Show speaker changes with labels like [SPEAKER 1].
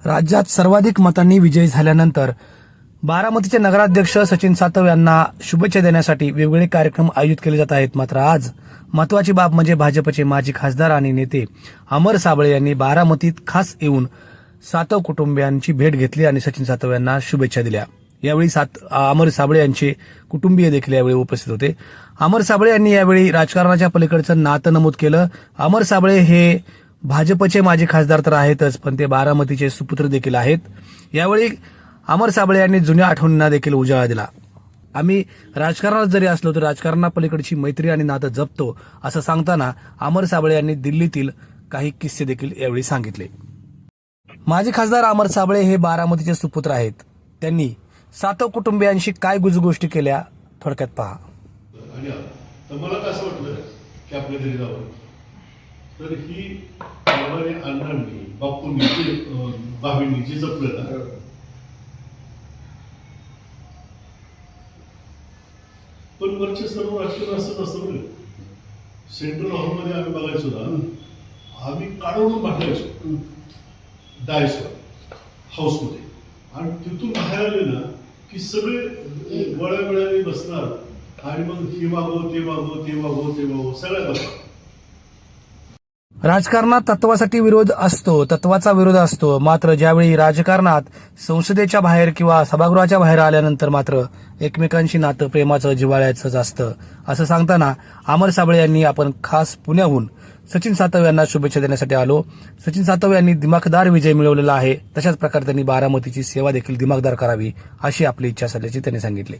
[SPEAKER 1] राज्यात सर्वाधिक मतांनी विजयी झाल्यानंतर बारामतीचे नगराध्यक्ष सचिन सातव यांना शुभेच्छा देण्यासाठी वेगवेगळे कार्यक्रम आयोजित केले जात आहेत. मात्र आज महत्वाची बाब म्हणजे भाजपचे माजी खासदार आणि नेते अमर साबळे यांनी बारामतीत खास येऊन सातव कुटुंबियांची भेट घेतली आणि सचिन सातव यांना शुभेच्छा दिल्या. यावेळी अमर साबळे यांचे कुटुंबीय देखील यावेळी उपस्थित होते. अमर साबळे यांनी यावेळी राजकारणाच्या पलीकडचं नातं नमूद केलं. अमर साबळे हे भाजपचे माजी खासदार तर आहेतच, पण ते बारामतीचे सुपुत्र देखील आहेत. यावेळी अमर साबळे यांनी जुन्या आठवणींना देखील उजाळा दिला. आम्ही राजकारणात जरी असलो तर राजकारणापलीकडची मैत्री आणि नातं जपतो असं सांगताना अमर साबळे यांनी दिल्लीतील काही किस्से देखील यावेळी सांगितले. माजी खासदार अमर साबळे हे बारामतीचे सुपुत्र आहेत. त्यांनी सातव कुटुंबियांशी काय गुजगोष्टी केल्या थोडक्यात पहा.
[SPEAKER 2] तर मला कसं वाटलं की आपल्या घरी जावं, तर ही अण्णांनी बापूंनी भावींनी जे जपलं ना, पण वरचे सर्व राजकारण असं नसतं बरं. सेंट्रल हॉलमध्ये आम्ही बघायचो ना, आम्ही काढून भांडायचो डायसवर हाऊसमध्ये, आणि तिथून बाहेर आले ना की सगळे गोळ्याने बसणार आणि मग हे वागव ते वागव ते वागव ते वागव सगळ्या बसणार.
[SPEAKER 1] राजकारणात तत्वासाठी विरोध असतो, तत्वाचा विरोध असतो. मात्र ज्यावेळी राजकारणात संसदेच्या बाहेर किंवा सभागृहाच्या बाहेर आल्यानंतर मात्र एकमेकांशी नातं प्रेमाचं जिव्हाळ्याचंच असतं असं सांगताना अमर साबळे यांनी आपण खास पुण्याहून सचिन सातव यांना शुभेच्छा देण्यासाठी आलो. सचिन सातव यांनी दिमाखदार विजय मिळवलेला आहे. तशाच प्रकारे त्यांनी बारामतीची सेवा देखील दिमाखदार करावी अशी आपली इच्छा असल्याचे त्यांनी सांगितले.